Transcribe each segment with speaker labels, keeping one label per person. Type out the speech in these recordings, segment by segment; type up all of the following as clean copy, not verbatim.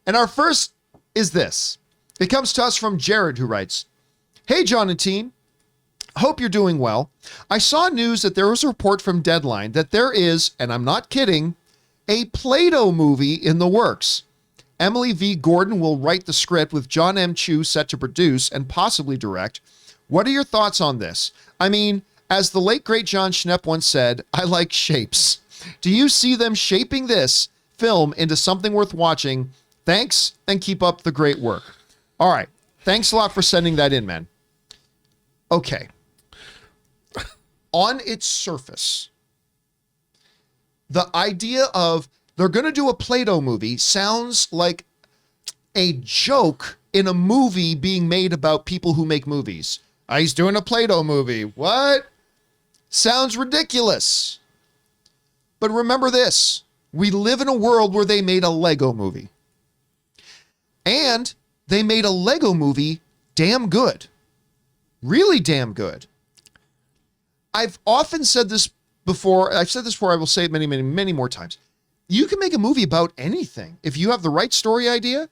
Speaker 1: And our first is this. It comes to us from Jared, who writes, "Hey, John and team. Hope you're doing well. I saw news that there was a report from Deadline that there is, and I'm not kidding, a Play-Doh movie in the works. Emily V. Gordon will write the script with Jon M. set to produce and possibly direct. What are your thoughts on this? I mean, as the late great Jon Schnepp once said, I like shapes. Do you see them shaping this film into something worth watching? Thanks, and keep up the great work." All right. Thanks a lot for sending that in, man. Okay. On its surface, the idea of they're going to do a Play-Doh movie sounds like a joke in a movie being made about people who make movies. He's doing a Play-Doh movie. What? Sounds ridiculous. But remember this. We live in a world where they made a Lego movie. And they made a Lego movie damn good. Really damn good. I've often said this before. I've said this before. I will say it many, many, many more times. You can make a movie about anything if you have the right story idea.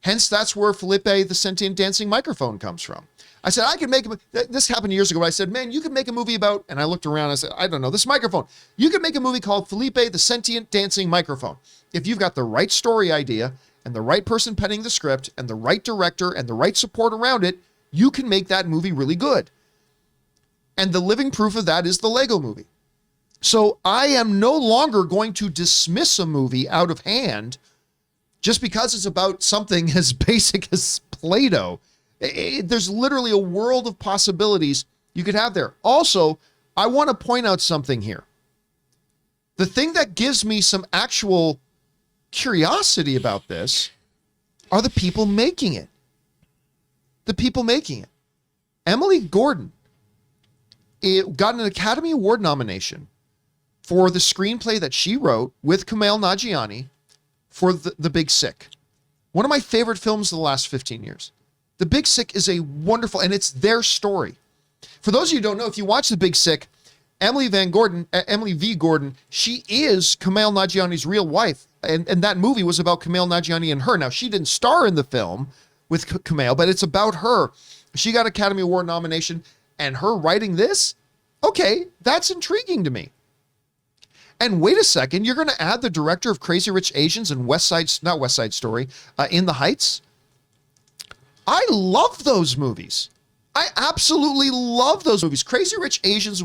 Speaker 1: Hence, that's where Felipe the Sentient Dancing Microphone comes from. I said, I could make this happened years ago. I said, man, you could make a movie about, and I looked around, I said, I don't know, this microphone. You could make a movie called Felipe the Sentient Dancing Microphone. If you've got the right story idea and the right person penning the script and the right director and the right support around it, you can make that movie really good. And the living proof of that is the Lego movie. So I am no longer going to dismiss a movie out of hand just because it's about something as basic as Play-Doh. There's literally a world of possibilities you could have there. Also, I want to point out something here. The thing that gives me some actual curiosity about this are the people making it. The people making it. Emily Gordon got an Academy Award nomination for the screenplay that she wrote with Kumail Nanjiani for The Big Sick. One of my favorite films of the last 15 years. The Big Sick is a wonderful, and it's their story. For those of you who don't know, if you watch The Big Sick, Emily V. Gordon, she is Kumail Nanjiani's real wife. And that movie was about Kumail Nanjiani and her. Now, she didn't star in the film with Kumail, but it's about her. She got Academy Award nomination, and her writing this? Okay, that's intriguing to me. And wait a second, you're going to add the director of Crazy Rich Asians and West Side Story, In the Heights? I love those movies. I absolutely love those movies. Crazy Rich Asians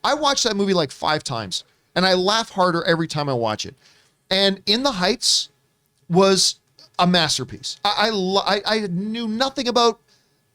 Speaker 1: I watched that movie like 5 times, and I laugh harder every time I watch it. And In the Heights was a masterpiece. I knew nothing about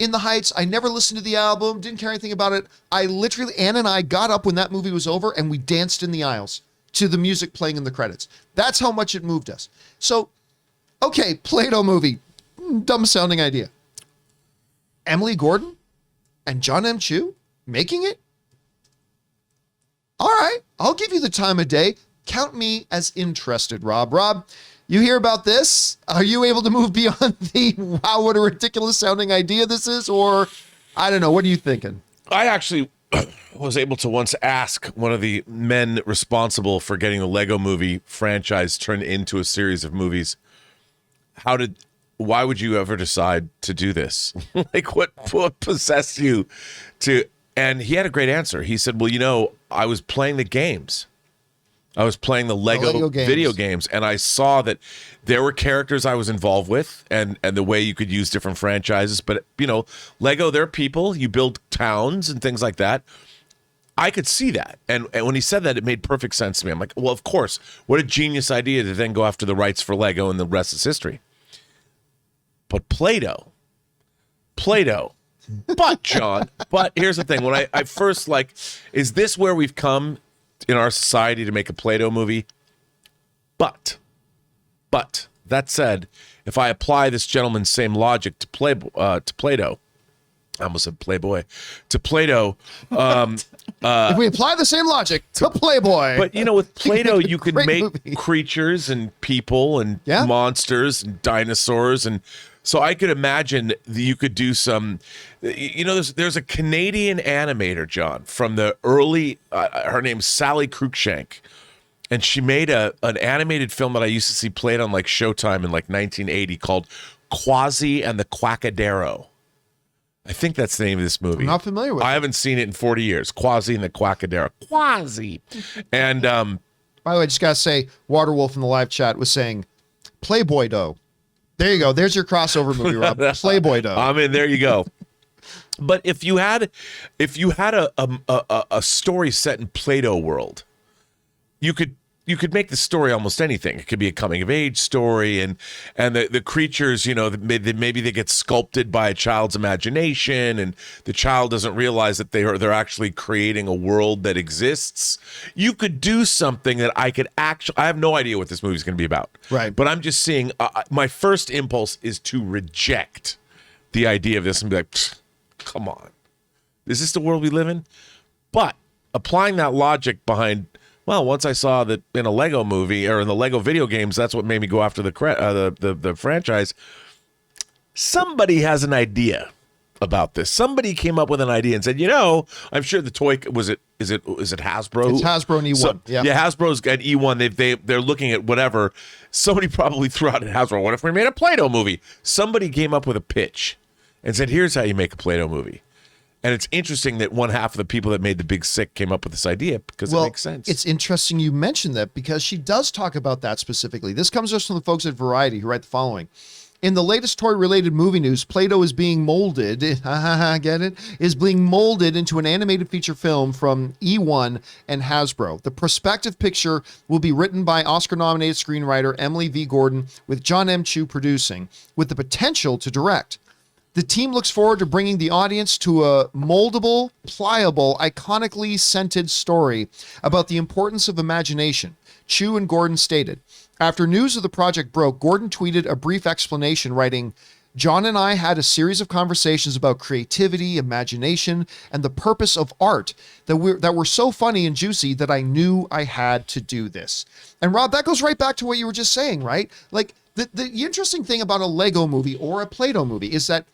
Speaker 1: In the Heights. I never listened to the album, didn't care anything about it. Ann and I got up when that movie was over and we danced in the aisles to the music playing in the credits. That's how much it moved us. So, okay, Play-Doh movie. Dumb sounding idea. Emily Gordon and Jon M making it? All right, I'll give you the time of day. Count me as interested, Rob. Rob, you hear about this? Are you able to move beyond the, wow, what a ridiculous sounding idea this is? Or, I don't know, what are you thinking?
Speaker 2: I actually was able to once ask one of the men responsible for getting the Lego movie franchise turned into a series of movies, why would you ever decide to do this? Like, what possessed you to? And he had a great answer. He said, well, I was playing the games. I was playing the Lego video games, and I saw that there were characters I was involved with, and the way you could use different franchises. But, Lego, they're people. You build towns and things like that. I could see that. And when he said that, it made perfect sense to me. I'm like, well, of course. What a genius idea to then go after the rights for Lego, and the rest is history. But Play-Doh. But, John, here's the thing. When I first, is this where we've come in our society to make a Play-Doh movie? But, that said, if I apply this gentleman's same logic to Play-Doh, I almost said Playboy, to Play-Doh.
Speaker 1: If we apply the same logic to Playboy.
Speaker 2: But, with Play-Doh, you could make creatures and people and monsters and dinosaurs. And so I could imagine that you could do some, there's a Canadian animator, John, from the early, her name's Sally Cruikshank. and she made an animated film that I used to see played on like Showtime in like 1980 called Quasi and the Quackadero. I think that's the name of this movie.
Speaker 1: I'm not familiar with it.
Speaker 2: I haven't seen it in 40 years. Quasi and the Quackadero. Quasi. And
Speaker 1: by the way, I just got to say, Waterwolf in the live chat was saying, Playboy Dough. There you go. There's your crossover movie, Rob. Playboy Dough.
Speaker 2: I mean, there you go. But if you had a story set in Play-Doh world, you could make the story almost anything. It could be a coming of age story, and the creatures, you know, maybe they get sculpted by a child's imagination, and the child doesn't realize that they're actually creating a world that exists. You could do something that I have no idea what this movie's going to be about.
Speaker 1: Right.
Speaker 2: But I'm just seeing, my first impulse is to reject the idea of this and be like, come on. Is this the world we live in? But applying that logic behind, well, once I saw that in a Lego movie or in the Lego video games, that's what made me go after the franchise. Somebody has an idea about this. Somebody came up with an idea and said, you know, I'm sure the toy is it Hasbro?
Speaker 1: It's Hasbro and E1.
Speaker 2: So,
Speaker 1: yeah,
Speaker 2: Hasbro's got E1. They're looking at whatever. Somebody probably threw out at Hasbro, what if we made a Play-Doh movie? Somebody came up with a pitch and said, here's how you make a Play-Doh movie. And it's interesting that one half of the people that made The Big Sick came up with this idea because it makes sense.
Speaker 1: It's interesting you mentioned that because she does talk about that specifically. This comes just from the folks at Variety who write the following. In the latest toy-related movie news, Play-Doh is being molded, get it? Is being molded into an animated feature film from E1 and Hasbro. The prospective picture will be written by Oscar-nominated screenwriter Emily V. Gordon with Jon M producing, with the potential to direct. The team looks forward to bringing the audience to a moldable, pliable, iconically scented story about the importance of imagination, Chu and Gordon stated. After news of the project broke, Gordon tweeted a brief explanation, writing, Jon and I had a series of conversations about creativity, imagination, and the purpose of art that were so funny and juicy that I knew I had to do this. And Rob, that goes right back to what you were just saying, right? Like the interesting thing about a Lego movie or a Play-Doh movie is that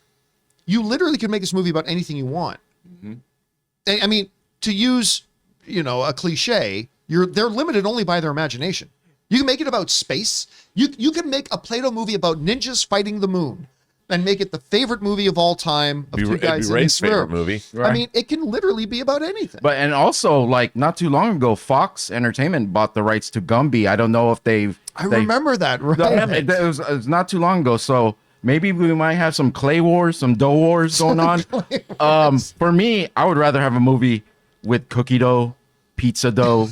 Speaker 1: you literally can make this movie about anything you want. Mm-hmm. I mean, to use, a cliche, they're limited only by their imagination. You can make it about space. You can make a Play-Doh movie about ninjas fighting the moon and make it the favorite movie of all time of two guys in this
Speaker 2: favorite movie.
Speaker 1: Right. I mean, it can literally be about anything.
Speaker 3: But and also, like, not too long ago, Fox Entertainment bought the rights to Gumby. I don't know if
Speaker 1: I remember that. Right?
Speaker 3: It was not too long ago, so maybe we might have some Clay Wars, some Dough Wars going on. For me, I would rather have a movie with cookie dough, pizza dough,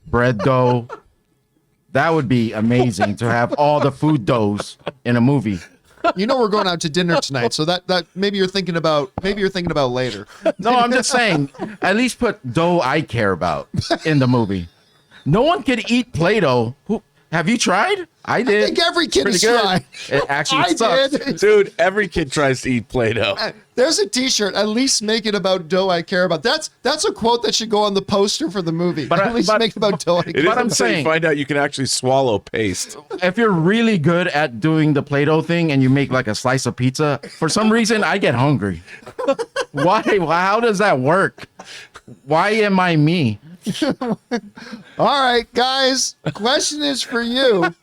Speaker 3: bread dough. That would be amazing to have all the food doughs in a movie.
Speaker 1: We're going out to dinner tonight, so that maybe you're thinking about later.
Speaker 3: No, I'm just saying, at least put dough I care about in the movie. No one could eat Play-Doh. Have you tried? I did.
Speaker 1: I think every kid has tried.
Speaker 3: It actually sucks.
Speaker 2: Dude, every kid tries to eat Play-Doh.
Speaker 1: There's a t-shirt, at least make it about dough I care about. That's a quote that should go on the poster for the movie. But at least make it about dough I care about.
Speaker 2: But I'm saying, find out you can actually swallow paste.
Speaker 3: If you're really good at doing the Play-Doh thing and you make like a slice of pizza, for some reason I get hungry. Why? How does that work? Why am I me?
Speaker 1: All right, guys. Question is for you.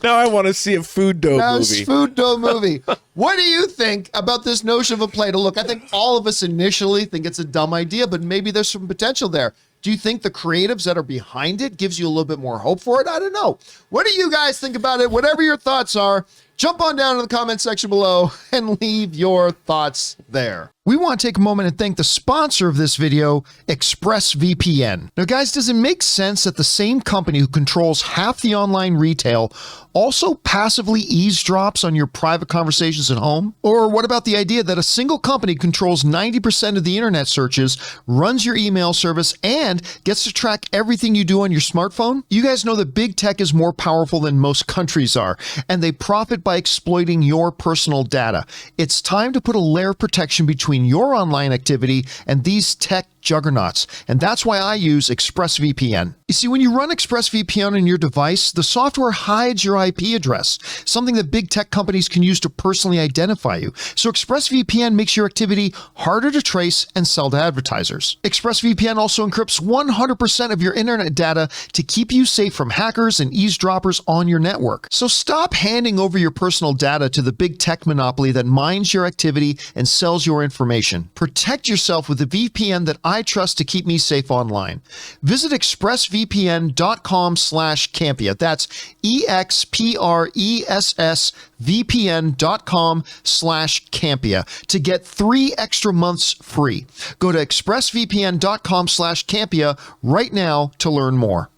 Speaker 2: Now I want to see a food dough movie.
Speaker 1: Food dough movie. What do you think about this notion of a Play-Doh? Look, I think all of us initially think it's a dumb idea, but maybe there's some potential there. Do you think the creatives that are behind it gives you a little bit more hope for it? I don't know. What do you guys think about it? Whatever your thoughts are, jump on down to the comment section below and leave your thoughts there. We want to take a moment and thank the sponsor of this video, ExpressVPN. Now, guys, does it make sense that the same company who controls half the online retail also passively eavesdrops on your private conversations at home? Or what about the idea that a single company controls 90% of the internet searches, runs your email service, and gets to track everything you do on your smartphone? You guys know that big tech is more powerful than most countries are, and they profit by exploiting your personal data. It's time to put a layer of protection between your online activity and these tech juggernauts, and that's why I use ExpressVPN. You see, when you run ExpressVPN on your device, the software hides your IP address, something that big tech companies can use to personally identify you. So ExpressVPN makes your activity harder to trace and sell to advertisers. ExpressVPN also encrypts 100% of your internet data to keep you safe from hackers and eavesdroppers on your network. So stop handing over your personal data to the big tech monopoly that mines your activity and sells your information. Protect yourself with a VPN that I trust to keep me safe online. Visit expressvpn.com/Campea. That's expressvpn.com/Campea to get 3 extra months free. Go to expressvpn.com/Campea right now to learn more.